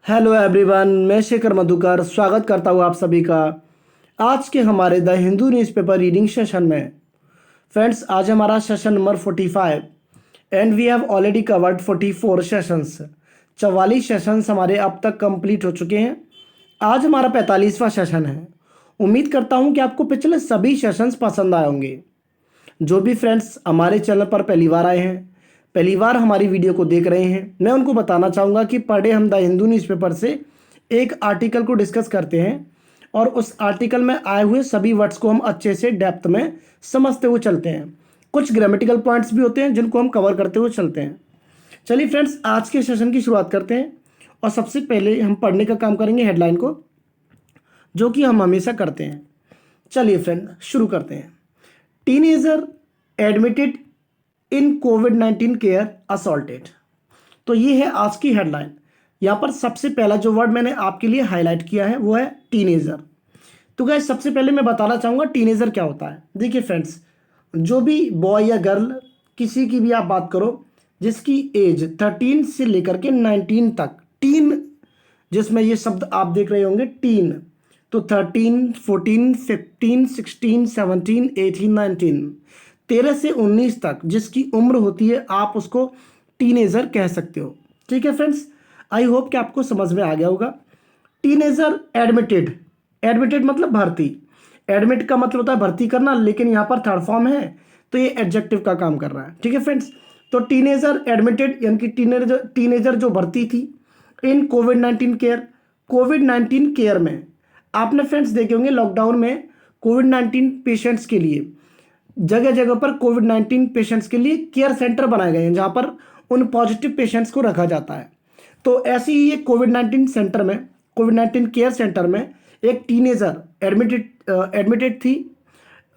Hello everyone, मैं शेखर मधुकर स्वागत करता हूँ आप सभी का आज के हमारे the Hindu newspaper reading session में। फ्रेंड्स, आज हमारा session number 45 and we have already covered 44 sessions. 44 sessions हमारे अब तक कंप्लीट हो चुके हैं। आज हमारा 45वां सेशन है। उम्मीद करता हूँ कि आपको पिछले सभी सेशंस पसंद आए होंगे। जो भी फ्रेंड्स हमारे चैनल पर पहली बार आए हैं, पहली बार हमारी वीडियो को देख रहे हैं, मैं उनको बताना चाहूँगा कि पर डे हम द हिंदू न्यूज़पेपर से एक आर्टिकल को डिस्कस करते हैं और उस आर्टिकल में आए हुए सभी वर्ड्स को हम अच्छे से डेप्थ में समझते हुए चलते हैं। कुछ ग्रामेटिकल पॉइंट्स भी होते हैं जिनको हम कवर करते हुए चलते हैं। चलिए फ्रेंड्स, आज के सेशन की शुरुआत करते हैं और सबसे पहले हम पढ़ने का काम करेंगे हेडलाइन को, जो कि हम हमेशा करते हैं। चलिए फ्रेंड, शुरू करते हैं। Teenager admitted in covid care assaulted. तो ये है आज की हेडलाइन। यहाँ पर सबसे पहला जो वर्ड मैंने आपके लिए हाईलाइट किया है वो है टीनेजर। तो गाइस, सबसे पहले मैं बताना चाहूँगा टीनेजर क्या होता है। देखिए फ्रेंड्स, जो भी बॉय या गर्ल किसी की भी आप बात करो जिसकी एज 13 से लेकर के 19 तक, टीन जिसमें ये शब्द आप देख रहे होंगे टीन, तो 13, 14, 15, 16, 17, 18, 19, 13 से 19 तक जिसकी उम्र होती है आप उसको टीनेजर कह सकते हो। ठीक है फ्रेंड्स, आई होप कि आपको समझ में आ गया होगा। टीनेजर एडमिटेड, एडमिटेड मतलब भर्ती। एडमिट का मतलब होता है भर्ती करना, लेकिन यहाँ पर थर्ड फॉर्म है तो ये एडजेक्टिव का काम कर रहा है। ठीक है फ्रेंड्स, तो टीनेजर एडमिटेड यानी कि टीनेजर जो भर्ती थी इन कोविड-19 केयर। कोविड-19 केयर में आपने फ्रेंड्स देखे होंगे लॉकडाउन में कोविड-19 पेशेंट्स के लिए जगह जगह पर कोविड-19 पेशेंट्स के लिए केयर सेंटर बनाए गए हैं जहां पर उन पॉजिटिव पेशेंट्स को रखा जाता है। तो ऐसे ही एक कोविड-19 सेंटर में, कोविड-19 केयर सेंटर में एक टीनेजर एडमिटेड थी।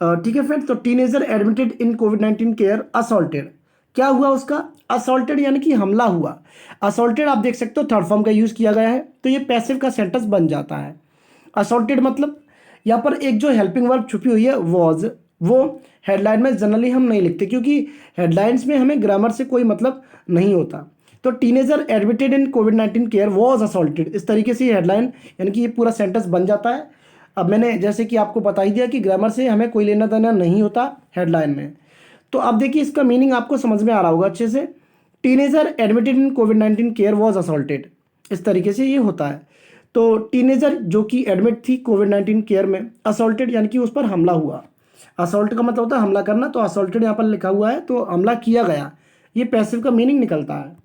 ठीक है फ्रेंड्स, तो teenager admitted in covid care assaulted. क्या हुआ उसका? असॉल्टेड यानी कि हमला हुआ। असॉल्टेड आप देख सकते हो थर्ड फॉर्म का यूज किया गया है, तो ये पैसिव का सेंटेंस बन जाता है। असॉल्टेड मतलब यहाँ पर एक जो हेल्पिंग वर्ब छुपी हुई है वॉज, वो हेडलाइन में जनरली हम नहीं लिखते क्योंकि हेडलाइंस में हमें ग्रामर से कोई मतलब नहीं होता। तो teenager admitted in covid care was assaulted, इस तरीके से हेडलाइन यानी कि ये पूरा सेंटेंस बन जाता है। अब मैंने जैसे कि आपको बता ही दिया कि ग्रामर से हमें कोई लेना देना नहीं होता हेडलाइन में। तो अब देखिए इसका मीनिंग आपको समझ में आ रहा होगा अच्छे से। Teenager admitted in covid care was assaulted, इस तरीके से ये होता है। तो टीनेजर जो कि एडमिट थी कोविड-19 केयर में, असॉल्टेड यानी कि उस पर हमला हुआ। असॉल्ट का मतलब होता है हमला करना, तो असॉल्टेड यहाँ पर लिखा हुआ है तो हमला किया गया, ये पैसिव का मीनिंग निकलता है।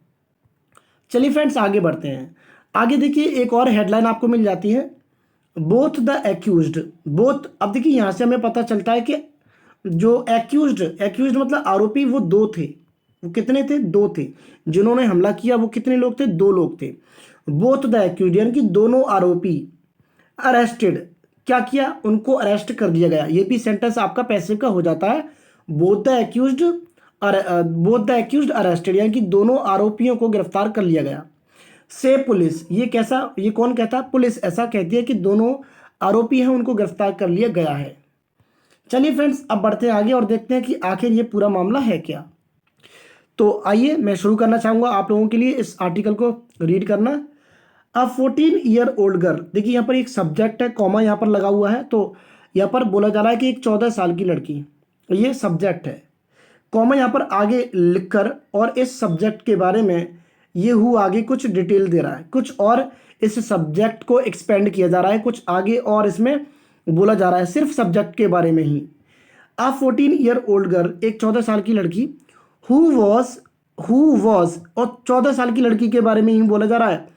चलिए फ्रेंड्स, आगे बढ़ते हैं। आगे देखिए एक और हेडलाइन आपको मिल जाती है, बोथ द एक्यूज्ड। बोथ, अब देखिए यहाँ से हमें पता चलता है कि जो एक्यूज्ड मतलब आरोपी, वो दो थे। वो कितने थे? दो थे। जिन्होंने हमला किया वो कितने लोग थे? दो लोग थे। बोथ द एक्यूज्ड यानी कि दोनों आरोपी। अरेस्टेड, क्या किया? उनको अरेस्ट कर दिया गया। ये भी सेंटेंस आपका पैसिव का हो जाता है। Both the accused, both the accused arrested यानी कि दोनों आरोपियों को गिरफ्तार कर लिया गया। से पुलिस, ये कैसा, ये कौन कहता है? पुलिस ऐसा कहती है कि दोनों आरोपी हैं उनको गिरफ्तार कर लिया गया है। चलिए फ्रेंड्स, अब बढ़ते हैं आगे और देखते हैं कि आखिर ये पूरा मामला है क्या। तो आइए मैं शुरू करना चाहूंगा आप लोगों के लिए इस आर्टिकल को रीड करना। अ 14-year-old गर्ल, देखिए यहाँ पर एक सब्जेक्ट है, कॉमा यहाँ पर लगा हुआ है, तो यहाँ पर बोला जा रहा है कि एक 14 साल की लड़की, ये सब्जेक्ट है। कॉमा यहाँ पर आगे लिखकर और इस सब्जेक्ट के बारे में ये आगे कुछ डिटेल दे रहा है, कुछ और इस सब्जेक्ट को एक्सपेंड किया जा रहा है, कुछ आगे और इसमें बोला जा रहा है सिर्फ सब्जेक्ट के बारे में ही। अ 14-year-old गर्ल, एक 14 साल की लड़की, हु वॉज, और 14 साल की लड़की के बारे में ही बोला जा रहा है,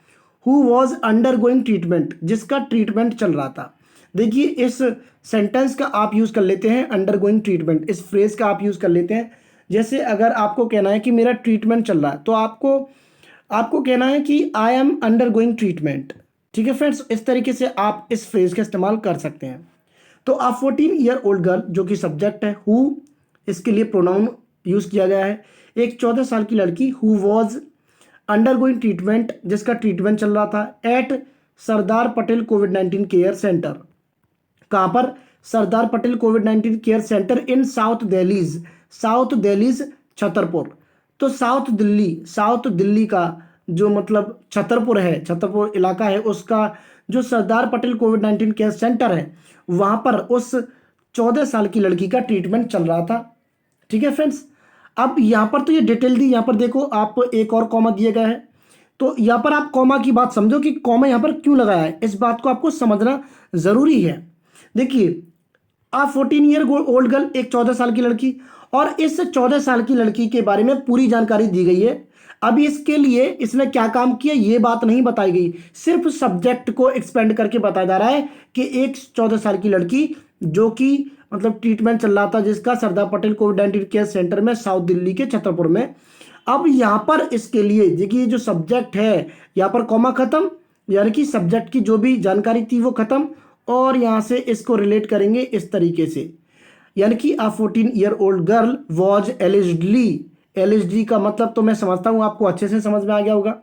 who was undergoing treatment, जिसका ट्रीटमेंट चल रहा था। देखिए इस सेंटेंस का आप यूज़ कर लेते हैं अंडर गोइंग ट्रीटमेंट, इस फ्रेज का आप यूज़ कर लेते हैं। जैसे अगर आपको कहना है कि मेरा ट्रीटमेंट चल रहा है, तो आपको आपको कहना है कि I am under going treatment. ठीक है फ्रेंड्स, इस तरीके से आप इस फ्रेज का इस्तेमाल कर सकते हैं। तो अ 14-year-old गर्ल जो कि सब्जेक्ट है, हु इसके लिए प्रोनाउन यूज़ किया गया है। एक 14 साल की लड़की who was undergoing treatment, जिसका ट्रीटमेंट चल रहा था, एट सरदार पटेल कोविड-19 केयर सेंटर। कहाँ पर? सरदार पटेल कोविड-19 care centre in south Delhi's, south Delhi's Chhatarpur. तो साउथ दिल्ली का जो मतलब छतरपुर है, छतरपुर इलाका है, उसका जो सरदार पटेल कोविड-19 केयर सेंटर है, वहां पर उस 14 साल की लड़की का ट्रीटमेंट चल रहा था। ठीक है फ्रेंड्स, अब यहां पर तो ये डिटेल दी, यहां पर देखो आप एक और कॉमा दिया गया है, तो यहां पर आप कॉमा की बात समझो कि कॉमा यहां पर क्यों लगाया है, इस बात को आपको समझना जरूरी है। देखिए, आ 14 ईयर ओल्ड गर्ल, एक 14 साल की लड़की, और इस 14 साल की लड़की के बारे में पूरी जानकारी दी गई है। अभी इसके लिए इसने क्या काम किया ये बात नहीं बताई गई, सिर्फ सब्जेक्ट को एक्सपेंड करके बताया जा रहा है कि एक 14 साल की लड़की जो कि मतलब ट्रीटमेंट चल रहा था जिसका सरदार पटेल कोविड-19 केयर सेंटर में साउथ दिल्ली के छतरपुर में। अब यहां पर इसके लिए देखिए जो सब्जेक्ट है यहां पर कॉमा खत्म, यानी कि सब्जेक्ट की जो भी जानकारी थी वो खत्म, और यहां से इसको रिलेट करेंगे इस तरीके से, यानी कि आ 14 year old girl was allegedly, allegedly का मतलब तो मैं समझता हूं आपको अच्छे से समझ में आ गया होगा।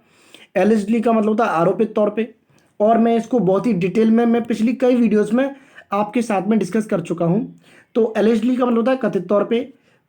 एलिजिडली का मतलब होता है आरोपित तौर पे, और मैं इसको बहुत ही डिटेल में मैं पिछली कई वीडियोस में आपके साथ में डिस्कस कर चुका हूं। तो एलिजिडली का मतलब होता है कथित तौर पे।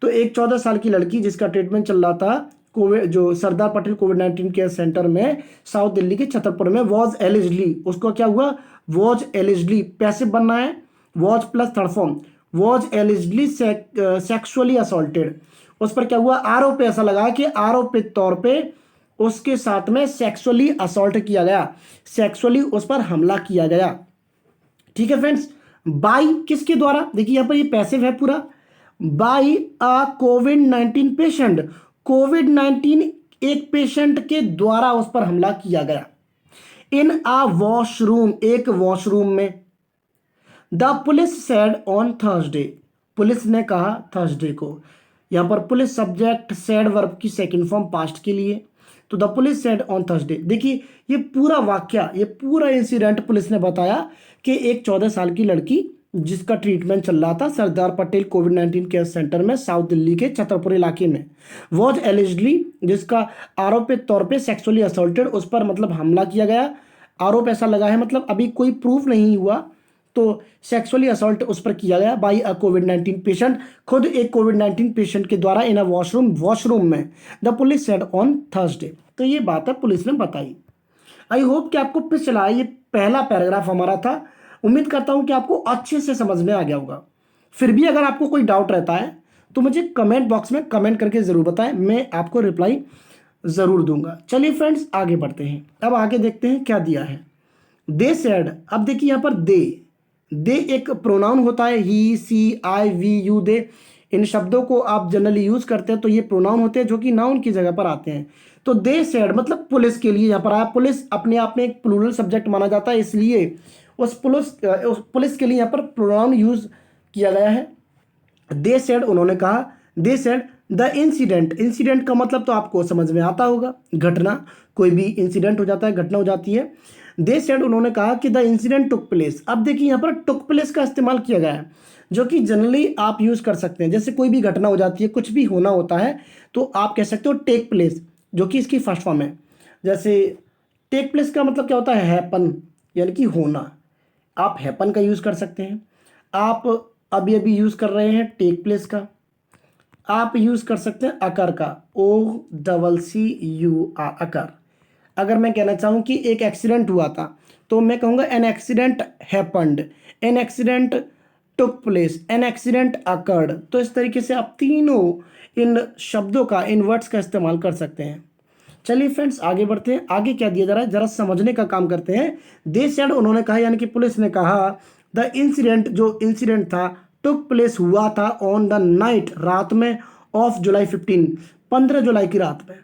तो एक 14 साल की लड़की जिसका ट्रीटमेंट चल रहा था कोविड जो सरदार पटेल कोविड-19 केयर सेंटर में साउथ दिल्ली के छतरपुर में, वॉज एलिजिडली, उसको क्या हुआ, वॉज एलिजिडली, पैसिव बनना है, was plus third form, was allegedly sexually assaulted, उस पर क्या हुआ, आरोप ऐसा लगा कि आरोपित तौर पे उसके साथ में सेक्सुअली असॉल्ट किया गया, सेक्सुअली उस पर हमला किया गया। ठीक है फ्रेंड्स, बाई किसके द्वारा, देखिए यहां पर ये पैसिव है पूरा, बाई अ कोविड-19 पेशेंट, कोविड-19 एक पेशेंट के द्वारा उस पर हमला किया गया। इन अ वॉशरूम, एक वॉशरूम में। The police said on Thursday, police ने कहा थर्सडे को, यहां पर पुलिस सब्जेक्ट सेड वर्ब की सेकंड फॉर्म पास्ट के लिए, तो the police said on Thursday. देखिए ये पूरा वाक्य, ये पूरा इंसिडेंट पुलिस ने बताया कि एक 14 साल की लड़की जिसका ट्रीटमेंट चल रहा था सरदार पटेल कोविड-19 केयर सेंटर में साउथ दिल्ली के छतरपुर इलाके में, वॉज एलिजिडली, जिसका आरोपित तौर पे सेक्सुअली असॉल्टेड, उस पर मतलब हमला किया गया, आरोप ऐसा लगा है, मतलब अभी कोई प्रूफ नहीं हुआ, तो सेक्सुअली असॉल्ट उस पर किया गया बाई अ कोविड-19 पेशेंट, खुद एक कोविड-19 पेशेंट के द्वारा इन अ वॉशरूम में, the police said on Thursday. तो ये बात है पुलिस ने बताई। आई होप कि आपको पिछला चला, ये पहला पैराग्राफ हमारा था, उम्मीद करता हूं कि आपको अच्छे से समझ में आ गया होगा। फिर भी अगर आपको कोई डाउट रहता है तो मुझे कमेंट बॉक्स में कमेंट करके जरूर बताएं, मैं आपको रिप्लाई जरूर दूंगा। चलिए फ्रेंड्स आगे बढ़ते हैं, अब आगे देखते हैं क्या दिया है। दे सेड, अब देखिए यहां पर दे एक प्रोनाउन होता है, ही, सी, आई, वी, यू, दे, इन शब्दों को आप जनरली यूज करते हैं तो ये प्रोनाउन होते हैं जो कि नाउन की जगह पर आते हैं। तो दे सेड मतलब पुलिस के लिए यहाँ पर आया, पुलिस अपने आप में एक प्लूरल सब्जेक्ट माना जाता है, इसलिए उस पुलिस के लिए यहाँ पर प्रोनाउन यूज किया गया है। दे सेड उन्होंने कहा, they said the incident, incident का मतलब तो आपको समझ में आता होगा, घटना, कोई भी इंसिडेंट हो जाता है, घटना हो जाती है। दे सेड उन्होंने कहा कि द इंसिडेंट टुक प्लेस, अब देखिए यहाँ पर टुक प्लेस का इस्तेमाल किया गया है जो कि जनरली आप यूज कर सकते हैं, जैसे कोई भी घटना हो जाती है, कुछ भी होना होता है तो आप कह सकते हो टेक प्लेस, जो कि इसकी फर्स्ट फॉर्म है। जैसे टेक प्लेस का मतलब क्या होता है, हैपन, यानी कि होना, आप हैपन का यूज कर सकते हैं। आप अभी अभी यूज कर रहे हैं टेक प्लेस का, आप यूज कर सकते हैं अकर का, OCCUR, अकर। अगर मैं कहना चाहूँ कि एक एक्सीडेंट हुआ था तो मैं कहूँगा an accident happened, an accident took place, an accident occurred. तो इस तरीके से आप तीनों इन शब्दों का, इन वर्ड्स का इस्तेमाल कर सकते हैं। चलिए फ्रेंड्स आगे बढ़ते हैं, आगे क्या दिया जा रहा है जरा समझने का काम करते हैं। दे सेड उन्होंने कहा, यानी कि पुलिस ने कहा, द इंसिडेंट, जो इंसिडेंट था, टुक प्लेस हुआ था ऑन द नाइट, रात में, ऑफ जुलाई 15 जुलाई की रात में।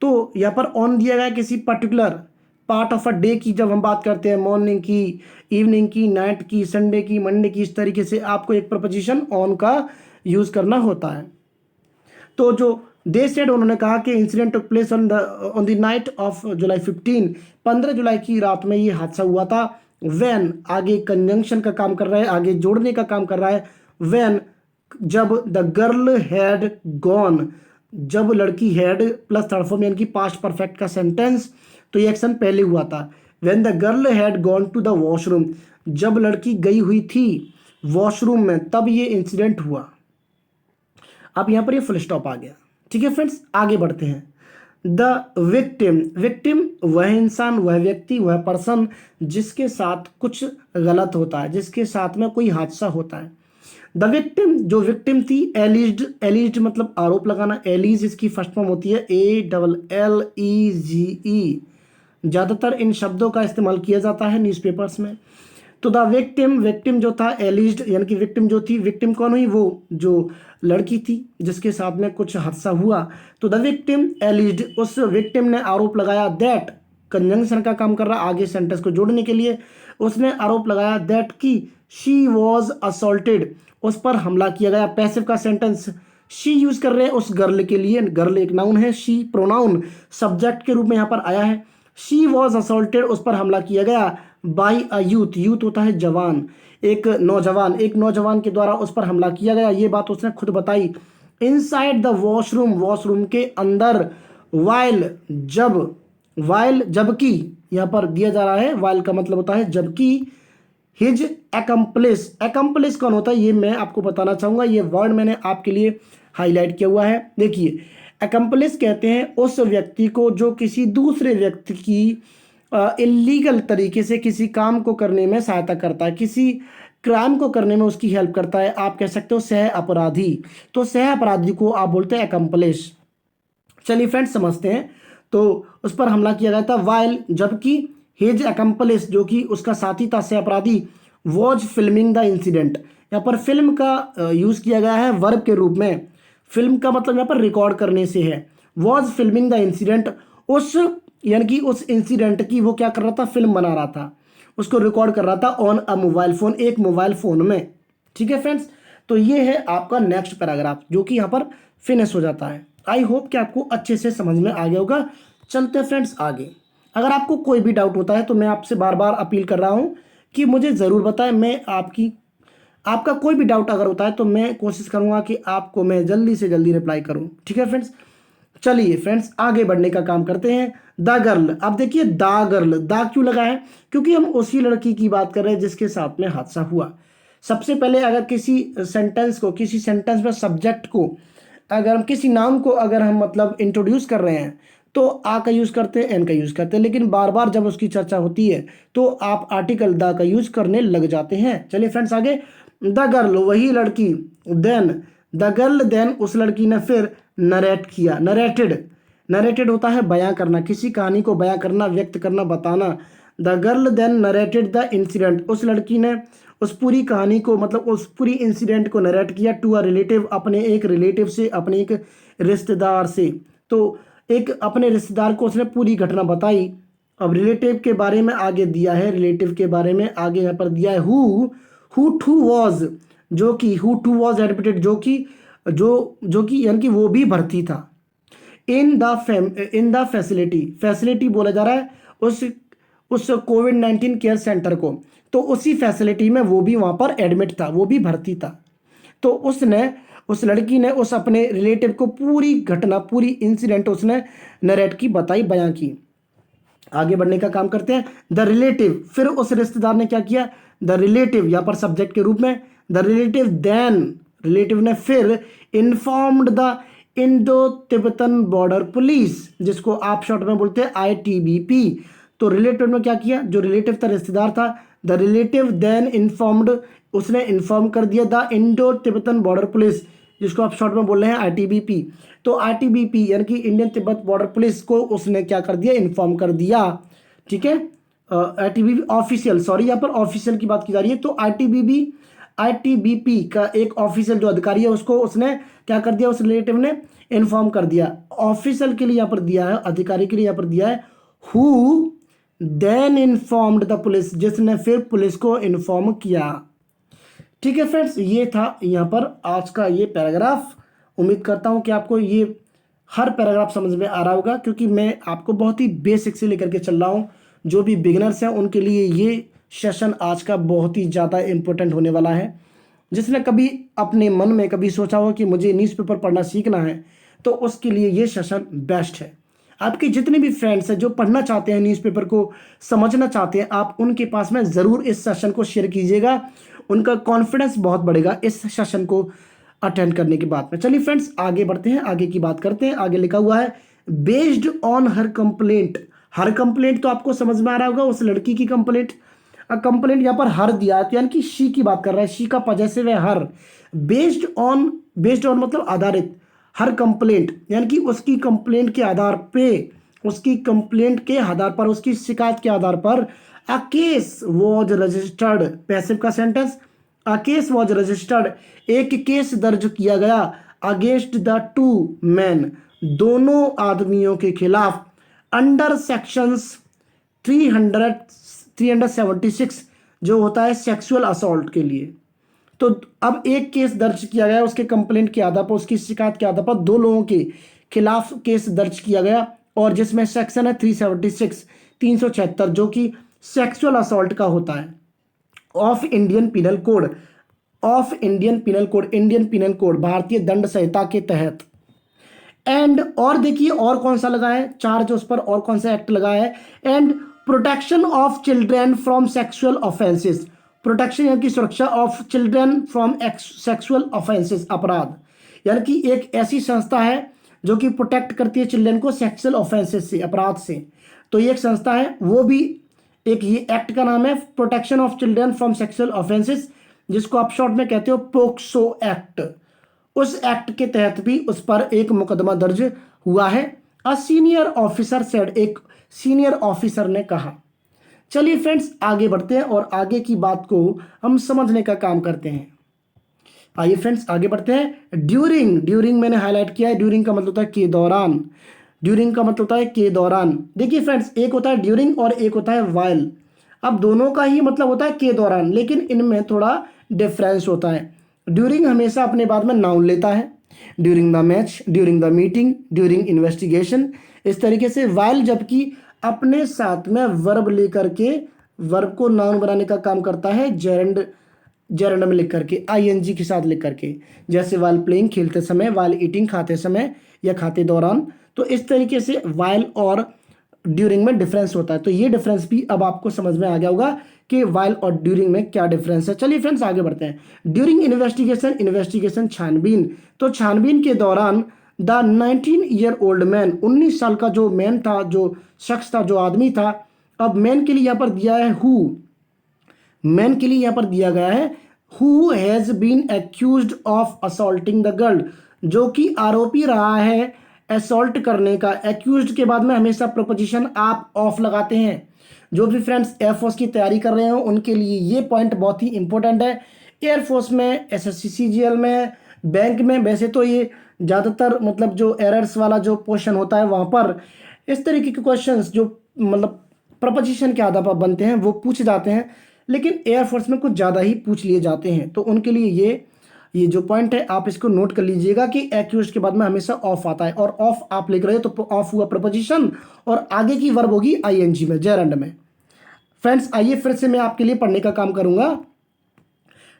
तो यहाँ पर ऑन दिया गया किसी particular part of a day की, जब हम बात करते हैं मॉर्निंग की, इवनिंग की, नाइट की, संडे की, मंडे की, इस तरीके से आपको एक प्रपोजिशन ऑन का यूज करना होता है। तो जो दे सेड उन्होंने कहा कि incident took place on the night of July 15 जुलाई की रात में ये हादसा हुआ था। व्हेन, आगे कंजंक्शन का काम कर रहा है, आगे जोड़ने का काम कर रहा है। व्हेन, जब द गर्ल हैड गॉन, जब लड़की हैड प्लस थर्ड फॉर्म यानी कि पास्ट परफेक्ट का सेंटेंस, तो ये एक्शन पहले हुआ था। When the girl had gone to the washroom, जब लड़की गई हुई थी वॉशरूम में, तब ये इंसिडेंट हुआ। अब यहां पर ये फुल स्टॉप आ गया। ठीक है फ्रेंड्स आगे बढ़ते हैं। द विक्टिम, विक्टिम वह इंसान, वह व्यक्ति, वह पर्सन जिसके साथ कुछ गलत होता है, जिसके साथ में कोई हादसा होता है। द विक्टिम, जो विक्टिम थी, एलिज्ड, एलिज्ड मतलब आरोप लगाना, एलिज इसकी फर्स्ट फॉर्म होती है ALLEGE। ज़्यादातर इन शब्दों का इस्तेमाल किया जाता है न्यूज़पेपर्स में। तो द विक्टिम, विक्टिम जो था, एलिज्ड यानी कि विक्टिम जो थी, विक्टिम कौन हुई, वो जो लड़की थी जिसके साथ में कुछ हादसा हुआ। तो द विक्टिम एलिज्ड, उस विक्टिम ने आरोप लगाया, दैट कंजंक्शन का काम कर रहा आगे सेंटेंस को जोड़ने के लिए, उसने आरोप लगाया दैट की शी वॉज असॉल्टेड, उस पर हमला किया गया। पैसिव का सेंटेंस शी यूज कर रहे हैं उस गर्ल के लिए, गर्ल एक नाउन है, शी प्रोनाउन सब्जेक्ट के रूप में यहाँ पर आया है। शी वॉज असॉल्टेड, उस पर हमला किया गया, बाई अ यूथ, यूथ होता है जवान, एक नौजवान, एक नौजवान के द्वारा उस पर हमला किया गया। ये बात उसने खुद बताई। इनसाइड द वॉशरूम, वॉशरूम के अंदर, वाइल जब, वाइल जबकि, यहाँ पर दिया जा रहा है वाइल का मतलब होता है जबकि, हिज एकम्प्लिस, एकम्प्लिस कौन होता है ये मैं आपको बताना चाहूँगा, ये वर्ड मैंने आपके लिए हाईलाइट किया हुआ है। देखिए एकम्प्लिस कहते हैं उस व्यक्ति को जो किसी दूसरे व्यक्ति की इलीगल तरीके से किसी काम को करने में सहायता करता है, किसी क्राइम को करने में उसकी हेल्प करता है। आप कह सकते हो सह अपराधी, तो सह अपराधी को आप बोलते हैं एकम्प्लिस। चलिए फ्रेंड्स समझते हैं। तो उस पर हमला किया गया था वाइल जबकि, हिज एकम्प्लिस जो कि उसका साथी था सह अपराधी, वॉज फिल्मिंग द इंसिडेंट, यहाँ पर फिल्म का यूज़ किया गया है वर्ब के रूप में। फिल्म का मतलब यहाँ पर रिकॉर्ड करने से है। वॉज फिल्मिंग द इंसिडेंट, उस यानी कि उस इंसिडेंट की वो क्या कर रहा था, फिल्म बना रहा था, उसको रिकॉर्ड कर रहा था ऑन अ मोबाइल फ़ोन, एक मोबाइल फ़ोन में। ठीक है फ्रेंड्स, तो ये है आपका नेक्स्ट पैराग्राफ जो कि यहाँ पर फिनिश हो जाता है। आई होप कि आपको अच्छे से समझ में आ गया होगा। चलते हैं फ्रेंड्स आगे। अगर आपको कोई भी डाउट होता है तो मैं आपसे बार बार अपील कर रहा हूँ कि मुझे ज़रूर बताएं। मैं आपका कोई भी डाउट अगर होता है तो मैं कोशिश करूँगा कि आपको मैं जल्दी से जल्दी रिप्लाई करूँ। ठीक है फ्रेंड्स, चलिए फ्रेंड्स आगे बढ़ने का काम करते हैं। द गर्ल, अब देखिए द गर्ल, द क्यों लगा है, क्योंकि हम उसी लड़की की बात कर रहे हैं जिसके साथ में हादसा हुआ। सबसे पहले अगर किसी सेंटेंस को, किसी सेंटेंस में सब्जेक्ट को, अगर हम किसी नाउन को अगर हम मतलब इंट्रोड्यूस कर रहे हैं तो आ का यूज़ करते हैं, एन का यूज़ करते हैं, लेकिन बार बार जब उसकी चर्चा होती है तो आप आर्टिकल द का यूज़ करने लग जाते हैं। चलिए फ्रेंड्स आगे। द गर्ल वही लड़की, देन द गर्ल देन उस लड़की ने फिर नरेट किया, नरेटेड, नरेटेड होता है बयां करना, किसी कहानी को बयां करना, व्यक्त करना, बताना। The girl then narrated the incident, उस लड़की ने उस पूरी कहानी को मतलब उस पूरी इंसिडेंट को नरेट किया टू अ रिलेटिव, अपने एक रिलेटिव से, अपने एक रिश्तेदार से। तो एक अपने रिश्तेदार को उसने पूरी घटना बताई। अब रिलेटिव के बारे में आगे दिया है, रिलेटिव के बारे में आगे यहाँ पर दिया है हु टू वॉज, जो कि हु टू वॉज एडमिटेड, जो कि यानी कि वो भी भर्ती था। इन द फैसिलिटी, फैसिलिटी बोला जा रहा है उस कोविड-19 केयर सेंटर को, तो उसी फैसिलिटी में वो भी वहाँ पर एडमिट था, वो भी भर्ती था। तो उस लड़की ने उस अपने रिलेटिव को पूरी घटना, पूरी इंसिडेंट उसने नरेट की, बताई, बयां की। आगे बढ़ने का काम करते हैं। द रिलेटिव, फिर उस रिश्तेदार ने क्या किया, द रिलेटिव यहाँ पर सब्जेक्ट के रूप में, द रिलेटिव देन, रिलेटिव ने फिर informed the Indo Tibetan border police, जिसको आप शॉर्ट में बोलते हैं ITBP। तो रिलेटिव ने क्या किया, जो रिलेटिव था, रिश्तेदार था, द रिलेटिव देन इन्फॉर्म्ड, उसने इन्फॉर्म कर दिया the Indo Tibetan border police, जिसको आप शॉर्ट में बोल रहे हैं ITBP। तो ITBP यानी कि इंडियन तिब्बत बॉर्डर पुलिस को उसने क्या कर दिया, इन्फॉर्म कर दिया। ठीक है, ITBP ऑफिशियल, सॉरी यहाँ पर ऑफिशियल की बात की जा रही है। तो ITBP का एक ऑफिशियल जो अधिकारी है उसको उसने क्या कर दिया, उस रिलेटिव ने इन्फॉर्म कर दिया। ऑफिशियल के लिए यहाँ पर दिया है, अधिकारी के लिए यहाँ पर दिया है who then informed the police, जिसने फिर पुलिस को इन्फॉर्म किया। ठीक है फ्रेंड्स, ये था यहाँ पर आज का ये पैराग्राफ। उम्मीद करता हूँ कि आपको ये हर पैराग्राफ समझ में आ रहा होगा, क्योंकि मैं आपको बहुत ही बेसिक से लेकर के चल रहा हूँ। जो भी बिगिनर्स हैं उनके लिए ये सेशन आज का बहुत ही ज़्यादा इम्पोर्टेंट होने वाला है। जिसने कभी अपने मन में कभी सोचा हो कि मुझे न्यूज़पेपर पढ़ना सीखना है, तो उसके लिए ये सेशन बेस्ट है। आपके जितने भी फ्रेंड्स हैं जो पढ़ना चाहते हैं, न्यूज़पेपर को समझना चाहते हैं, आप उनके पास में ज़रूर इस सेशन को शेयर कीजिएगा। उनका कॉन्फिडेंस बहुत बढ़ेगा इस सेशन को अटेंड करने के बाद में। चलिए फ्रेंड्स आगे बढ़ते हैं, आगे की बात करते हैं। आगे लिखा हुआ है based on her complaint. Her complaint तो आपको समझ में आ रहा होगा, उस लड़की की कंप्लेंट। कंप्लेंट यहाँ पर हर दिया तो यानी कि शी की बात कर रहा है, शी का पजेसिव है हर। बेस्ड ऑन मतलब आधारित, हर कंप्लेंट यानी कि उसकी कंप्लेंट के आधार पे, उसकी कंप्लेंट के आधार पर, उसकी शिकायत के आधार पर a case was registered, passive का sentence, a case was registered, एक केस दर्ज किया गया अगेंस्ट द टू मैन, दोनों आदमियों के खिलाफ, अंडर सेक्शंस 300 376 जो होता है सेक्सुअल असॉल्ट के लिए। तो अब एक केस दर्ज किया गया उसके कंप्लेंट के आधार पर, उसकी शिकायत के आधार पर दो लोगों के खिलाफ केस दर्ज किया गया, और जिसमें सेक्शन है 376 376 जो कि सेक्सुअल असॉल्ट का होता है, of Indian penal code, of Indian penal code, Indian penal code भारतीय दंड संहिता के तहत। एंड और देखिए और कौन सा लगा है चार्ज उस पर, और कौन सा एक्ट लगा है, and protection of children from sexual offences, protection यानी कि सुरक्षा of children from sexual offences, अपराध, यानी कि एक ऐसी संस्था है जो कि प्रोटेक्ट करती है चिल्ड्रेन को सेक्सुअल ऑफेंसेस से, अपराध से। तो ये एक संस्था है, वो भी एक, ये एक्ट का नाम है protection of children from sexual offences, जिसको आप शॉर्ट में कहते हो पोक्सो एक्ट। उस एक्ट के तहत भी उस पर एक मुकदमा दर्ज हुआ है। अ सीनियर ऑफिसर सेड, एक सीनियर ऑफिसर ने कहा। चलिए फ्रेंड्स आगे बढ़ते हैं और आगे की बात को हम समझने का काम करते हैं। आइए फ्रेंड्स आगे बढ़ते हैं। ड्यूरिंग, ड्यूरिंग मैंने हाईलाइट किया है, ड्यूरिंग का मतलब होता है के दौरान, ड्यूरिंग का मतलब होता है के दौरान। देखिए फ्रेंड्स एक होता है ड्यूरिंग और एक होता है वाइल। अब दोनों का ही मतलब होता है के दौरान, लेकिन इनमें थोड़ा डिफरेंस होता है। ड्यूरिंग हमेशा अपने बाद में नाउन लेता है, during the match, during the meeting, during investigation, इस तरीके से। वाइल जबकि अपने साथ में वर्ब लेकर के, वर्ब को नाउन बनाने का काम करता है, जेरेंड, जेरेंड में लिख करके, आईएनजी के साथ लिख करके, जैसे वाइल प्लेइंग खेलते समय, वाइल ईटिंग खाते समय या खाते दौरान। तो इस तरीके से वाइल और ड्यूरिंग में डिफरेंस होता है। तो ये डिफरेंस भी अब आपको समझ में आ गया होगा कि वाइल और ड्यूरिंग में क्या डिफरेंस है। चलिए फ्रेंड्स आगे बढ़ते हैं। ड्यूरिंग इन्वेस्टिगेशन, इन्वेस्टिगेशन छानबीन, तो छानबीन के दौरान द 19-year-old मैन, 19 साल का जो मैन था, जो शख्स था, जो आदमी था। अब मैन के लिए यहाँ पर दिया है हु, मैन के लिए यहाँ पर दिया गया है who has been accused of assaulting the girl, जो कि आरोपी रहा है असॉल्ट करने का। एक्यूज्ड के बाद में हमेशा प्रपोजिशन आप ऑफ लगाते हैं। जो भी फ्रेंड्स एयरफोर्स की तैयारी कर रहे हो उनके लिए ये पॉइंट बहुत ही इंपॉर्टेंट है। एयरफोर्स में, एसएससी सीजीएल में, बैंक में, वैसे तो ये ज़्यादातर मतलब जो एरर्स वाला जो पोर्शन होता है वहाँ पर इस तरीके के क्वेश्चंस जो मतलब प्रपोजिशन के आधार पर बनते हैं वो पूछे जाते हैं, लेकिन एयरफोर्स में कुछ ज़्यादा ही पूछ लिए जाते हैं। तो उनके लिए ये जो पॉइंट है आप इसको नोट कर लीजिएगा कि एक्यूज्ड के बाद में हमेशा ऑफ आता है, और ऑफ आप लिख रहे हो तो ऑफ हुआ प्रपोजिशन और आगे की वर्ब होगी आईएनजी में, जेरेंड में। फ्रेंड्स आइए फिर से मैं आपके लिए पढ़ने का काम करूंगा।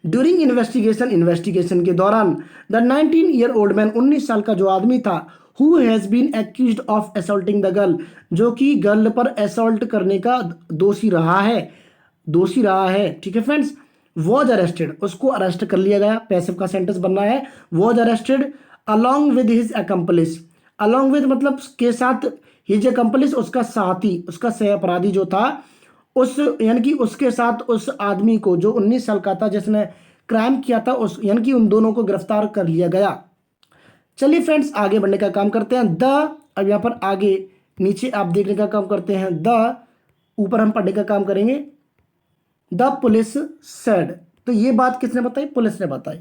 ड्यूरिंग इन्वेस्टिगेशन, इन्वेस्टिगेशन के दौरान द 19-year-old मैन, 19 साल का जो आदमी था, who has been accused of assaulting the girl, जो कि गर्ल पर असॉल्ट करने का दोषी रहा है, दोषी रहा है। ठीक है फ्रेंड्स। वॉज अरेस्टेड, उसको अरेस्ट कर लिया गया, पैसिव का सेंटेंस बनना है was arrested along with his accomplice, along with मतलब के साथ, हिज अकम्पलिस उसका साथी, उसका सह अपराधी जो था, उस यानी कि उसके साथ उस आदमी को जो 19 साल का था जिसने क्राइम किया था, उस यानी कि उन दोनों को गिरफ्तार कर लिया गया। चलिए फ्रेंड्स आगे बढ़ने का काम करते हैं। द, अब यहाँ पर आगे नीचे आप देखने का काम करते हैं, द ऊपर हम पढ़ने का काम करेंगे। द पुलिस सेड, तो ये बात किसने बताई, पुलिस ने बताई।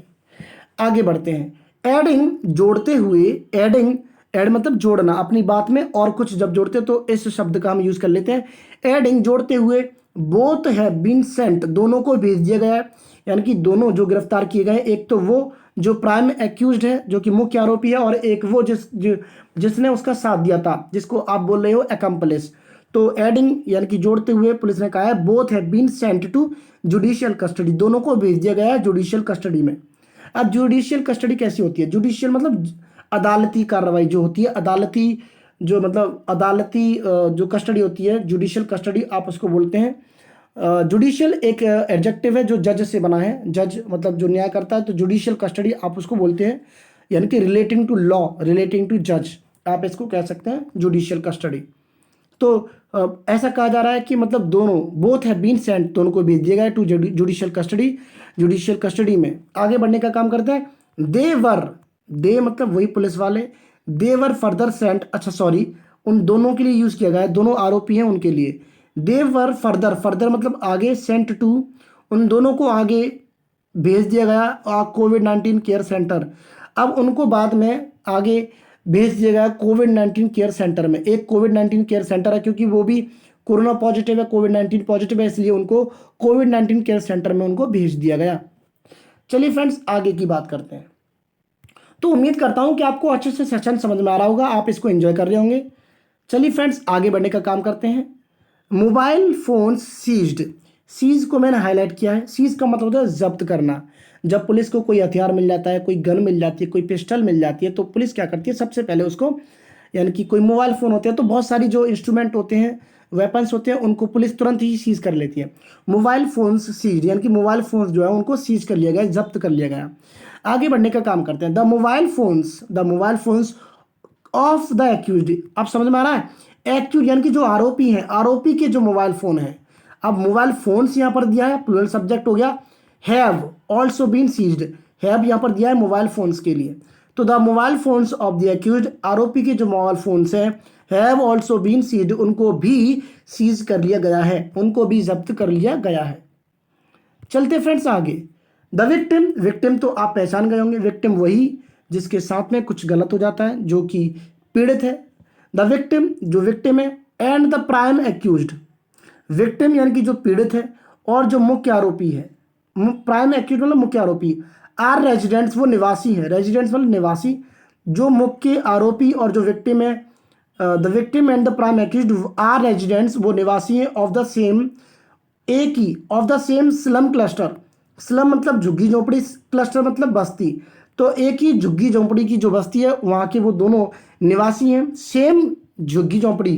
आगे बढ़ते हैं। एडिंग, जोड़ते हुए, एडिंग, एड मतलब जोड़ना, अपनी बात में और कुछ जब जोड़ते तो इस शब्द का हम यूज कर लेते हैं। एडिंग जोड़ते हुए, बोथ हैव बीन सेंट, दोनों को भेज दिया गया है, यानी कि दोनों जो गिरफ्तार किए गए, एक तो वो जो प्राइम एक्यूज्ड है जो कि मुख्य आरोपी है, और एक वो जिसने उसका साथ दिया था, जिसको आप बोल रहे हो अकम्पलिस। तो एडिंग यानी कि जोड़ते हुए पुलिस ने कहा है both have been sent to judicial custody, दोनों को भेज दिया गया है जुडिशियल कस्टडी में। अब जुडिशियल कस्टडी कैसी होती है, जुडिशियल मतलब अदालती कार्रवाई जो होती है, अदालती जो मतलब अदालती जो कस्टडी होती है, जुडिशियल कस्टडी आप उसको बोलते हैं। जुडिशियल एक एडजेक्टिव है जो जज से बना है, जज मतलब जो न्याय करता है, तो जुडिशियल कस्टडी आप उसको बोलते हैं, यानी कि relating to law, relating to जज। आप इसको कह सकते हैं जुडिशियल कस्टडी। तो ऐसा कहा जा रहा है कि मतलब दोनों बोथ हैव बीन सेंट, दोनों को भेज दिया गया to judicial custody. Judicial custody में आगे बढ़ने का काम करते हैं। दे मतलब वही पुलिस वाले, देवर फर्दर सेंट, अच्छा सॉरी, उन दोनों के लिए यूज किया गया है, दोनों आरोपी हैं उनके लिए। देवर फर्दर मतलब आगे, सेंट टू, उन दोनों को आगे भेज दिया गया कोविड-19 केयर सेंटर। अब उनको बाद में आगे भेज दिया गया कोविड-19 केयर सेंटर में। एक कोविड-19 केयर सेंटर है क्योंकि वो भी कोरोना पॉजिटिव है, कोविड-19 पॉजिटिव है, इसलिए उनको कोविड-19 केयर सेंटर में उनको भेज दिया गया। चलिए फ्रेंड्स आगे की बात करते हैं। तो उम्मीद करता हूं कि आपको अच्छे से सेशन समझ में आ रहा होगा, आप इसको एंजॉय कर रहे होंगे। चलिए फ्रेंड्स आगे बढ़ने का काम करते हैं। मोबाइल फोन सीज्ड, सीज को मैंने हाईलाइट किया है। सीज का मतलब होता है जब्त करना। जब पुलिस को कोई हथियार मिल जाता है, कोई गन मिल जाती है, कोई पिस्टल मिल जाती है, तो पुलिस क्या करती है, सबसे पहले उसको, यानी कि कोई मोबाइल फ़ोन होते हैं तो बहुत सारी जो इंस्ट्रूमेंट होते हैं, वेपन्स होते हैं, उनको पुलिस तुरंत ही सीज कर लेती है। मोबाइल फोन्स सीज, यानी कि मोबाइल फोन्स जो है उनको सीज कर लिया गया, जब्त कर लिया गया। आगे बढ़ने का काम करते हैं। The mobile phones of the accused, अब समझ में आ रहा है। एक्यूज यानी कि जो आरोपी हैं, आरोपी के जो मोबाइल फोन है, अब मोबाइल फोन्स यहाँ पर दिया है, प्लूरल सब्जेक्ट हो गया। Have also been seized, have यहाँ पर दिया है मोबाइल फोन्स के लिए। तो the mobile phones of the accused, आरोपी के जो मोबाइल फोन्स हैं, हैव ऑल्सो बीन सीज्ड, उनको भी सीज कर लिया गया है, उनको भी जब्त कर लिया गया है। चलते फ्रेंड्स आगे। द विक्टिम तो आप पहचान गए होंगे, विक्टिम वही जिसके साथ में कुछ गलत हो जाता है, जो कि पीड़ित है। द विक्टिम जो विक्टिम है, and the prime accused, victim यानी कि जो पीड़ित है और जो मुख्य आरोपी है, प्राइम एक्यूज्ड मतलब मुख्य आरोपी, आर रेजिडेंट्स, वो निवासी है, रेजिडेंट्स मतलब निवासी, जो मुख्य आरोपी और जो विक्टिम है, the victim and the prime accused are residents, वो निवासी है, ऑफ द सेम, एक ही, of the same slum cluster, slum मतलब झुग्गी झोंपड़ी, क्लस्टर मतलब बस्ती, तो एक ही झुग्गी झोंपड़ी की जो बस्ती है वहाँ के वो दोनों निवासी हैं, सेम झुग्गी झोंपड़ी।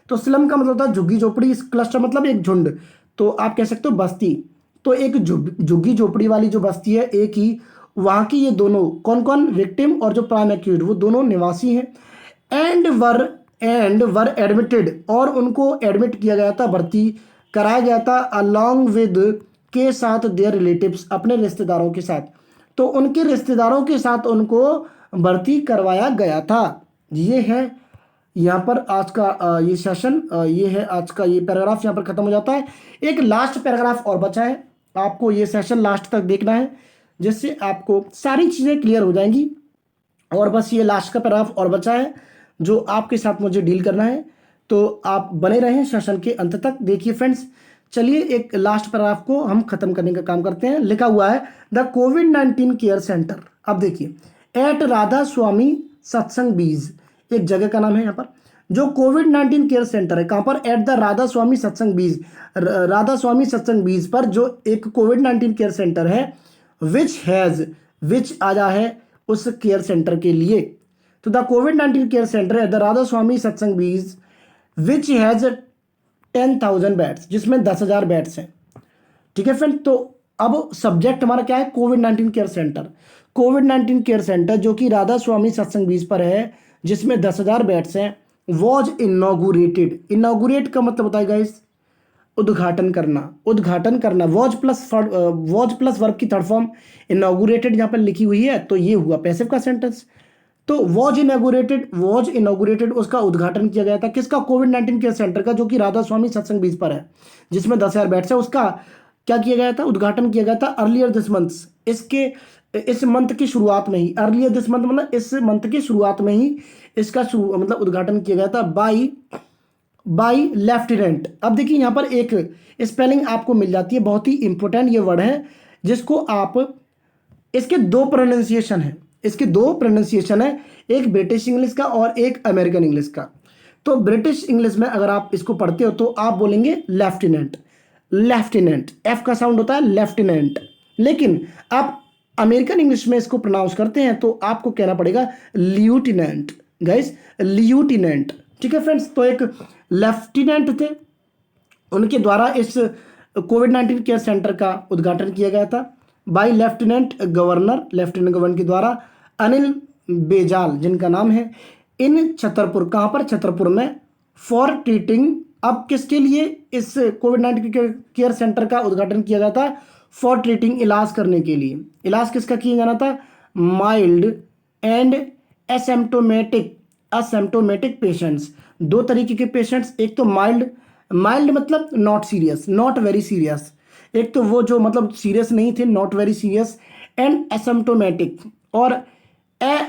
तो स्लम का मतलब होता है झुग्गी झोपड़ी, क्लस्टर मतलब एक झुंड, तो आप कह सकते हो बस्ती। तो एक झुग्गी झोपड़ी वाली जो बस्ती है एक ही, वहाँ की ये दोनों कौन कौन, विक्टिम और जो प्राइम एक्यूज्ड, वो दोनों निवासी हैं। एंड वर एडमिटेड, और उनको एडमिट किया गया था, भर्ती कराया गया था, अलॉन्ग विद, के साथ, देयर रिलेटिव्स, अपने रिश्तेदारों के साथ, तो उनके रिश्तेदारों के साथ उनको भर्ती करवाया गया था। ये है यहाँ पर आज का ये सेशन, ये है आज का ये पैराग्राफ यहाँ पर खत्म हो जाता है। एक लास्ट पैराग्राफ और बचा है, आपको ये सेशन लास्ट तक देखना है, जिससे आपको सारी चीज़ें क्लियर हो जाएंगी। और बस ये लास्ट का पैराग्राफ और बचा है जो आपके साथ मुझे डील करना है, तो आप बने रहें सेशन के अंत तक। देखिए फ्रेंड्स, चलिए एक लास्ट पैराग्राफ को हम खत्म करने का काम करते हैं। लिखा हुआ है द कोविड-19 केयर सेंटर। अब देखिए, एट राधा स्वामी सत्संग बीज, एक जगह का नाम है यहाँ पर, जो कोविड-19 केयर सेंटर है, कहाँ पर, एट द राधा स्वामी सत्संग बीज, राधा स्वामी सत्संग बीज पर जो एक कोविड-19 केयर सेंटर है, विच आया है उस केयर सेंटर के लिए। तो द कोविड-19 care centre at the Radha Swami Satsang Beas which has 10,000 beds, जिसमें 10,000 बेड्स हैं। ठीक है फ्रेंड, तो अब सब्जेक्ट हमारा क्या है, कोविड-19 केयर सेंटर। कोविड-19 केयर सेंटर जो कि राधा स्वामी सत्संग बीज पर है, जिसमें 10,000 बेड्स हैं, वॉज इनॉगुरेटेड। इनॉगुरेट का मतलब होता है गाइस उद्घाटन करना, उद्घाटन करना। वॉज प्लस वर्ब की थर्ड फॉर्म इनॉगुरेटेड यहाँ पर लिखी हुई है, तो ये हुआ पैसिव का सेंटेंस। तो वॉज इनॉगुरेटेड उसका उद्घाटन किया गया था, किसका, कोविड-19 केयर सेंटर का, जो कि राधा स्वामी सत्संग बीज पर है, जिसमें 10,000 बेड्स है, उसका क्या किया गया था, उद्घाटन किया गया था अर्लियर दिस मंथ, इस मंथ की शुरुआत में ही, अर्लियर दिस मंथ मतलब इस मंथ की शुरुआत में ही इसका मतलब उद्घाटन किया गया था बाई लेफ्टिनेंट। अब देखिए यहाँ पर एक स्पेलिंग आपको मिल जाती है, बहुत ही इंपॉर्टेंट ये वर्ड है, जिसको आप, इसके दो प्रोनाउंसिएशन है, एक ब्रिटिश इंग्लिश का और एक अमेरिकन इंग्लिश का। तो ब्रिटिश इंग्लिश में अगर आप इसको पढ़ते हो तो आप बोलेंगे लेफ्टिनेंट, एफ का साउंड होता है लेफ्टिनेंट, लेकिन आप अमेरिकन इंग्लिश में इसको प्रोनाउंस करते हैं तो आपको कहना पड़ेगा लियूटिनेंट, गाइस लियूटिनेंट। ठीक है फ्रेंड्स, तो एक लेफ्टिनेंट थे, उनके द्वारा इस कोविड-19 केयर सेंटर का उद्घाटन किया गया था बाई लेफ्टिनेंट गवर्नर के द्वारा, अनिल बेजाल, जिनका नाम है इन छतरपुर, कहाँ पर? छतरपुर में, फॉर ट्रीटिंग, अब किसके लिए इस कोविड-19 केयर सेंटर का उद्घाटन किया गया था? फॉर ट्रीटिंग, इलाज करने के लिए। इलाज किसका किया जाना था? Mild and asymptomatic, asymptomatic patients. दो तरीके के पेशेंट्स, एक तो माइल्ड, माइल्ड मतलब not serious, not very serious, एक तो वो जो मतलब सीरियस नहीं थे, not very serious, and asymptomatic, और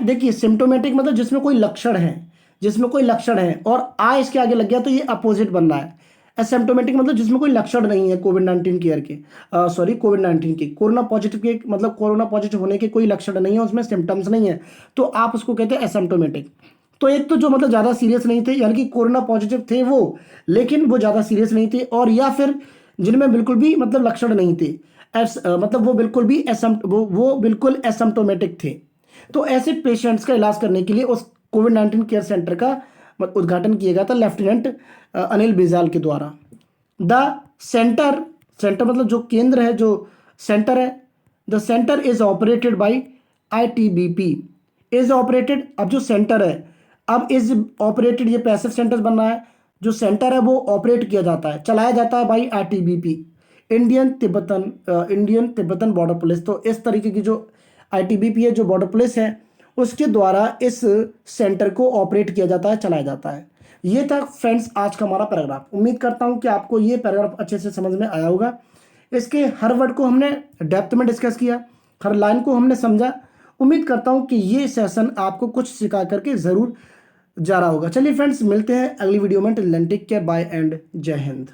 देखिए सिम्प्टोमेटिक मतलब जिसमें कोई लक्षण है, जिसमें कोई लक्षण है, और आ इसके आगे लग गया तो ये अपोजिट बन रहा है। एसिम्प्टोमेटिक मतलब जिसमें कोई लक्षण नहीं है कोविड-19 केयर के, सॉरी कोविड-19 के, कोरोना पॉजिटिव के, मतलब कोरोना पॉजिटिव होने के कोई लक्षण नहीं है, उसमें सिम्टम्स नहीं है, तो आप उसको कहते हैं एसिम्प्टोमेटिक। तो एक तो जो मतलब ज़्यादा सीरियस नहीं थे, यानी कि कोरोना पॉजिटिव थे वो, लेकिन वो ज़्यादा सीरियस नहीं थे, और या फिर जिनमें बिल्कुल भी मतलब लक्षण नहीं थे, मतलब वो बिल्कुल भी वो बिल्कुल एसिम्प्टोमेटिक थे। तो ऐसे पेशेंट्स का इलाज करने के लिए उस कोविड-19 केयर सेंटर का उद्घाटन किया गया था लेफ्टिनेंट अनिल बिजाल के द्वारा। द सेंटर, सेंटर मतलब जो केंद्र है, जो सेंटर है, the centre is operated by ITBP, is operated, अब जो सेंटर है, अब इज ऑपरेटेड, ये पैसिव सेंटेंस बन रहा है, जो सेंटर है वो ऑपरेट किया जाता है, चलाया जाता है by ITBP, Indian Tibetan border police. तो इस तरीके की जो आईटीबीपी है, जो बॉर्डर पुलिस है, उसके द्वारा इस सेंटर को ऑपरेट किया जाता है, चलाया जाता है। ये था फ्रेंड्स आज का हमारा पैराग्राफ। उम्मीद करता हूँ कि आपको ये पैराग्राफ अच्छे से समझ में आया होगा। इसके हर वर्ड को हमने डेप्थ में डिस्कस किया, हर लाइन को हमने समझा। उम्मीद करता हूँ कि ये सेशन आपको कुछ सिखा करके ज़रूर जा रहा होगा। चलिए फ्रेंड्स, मिलते हैं अगली वीडियो में। Till then take care, bye and जय हिंद।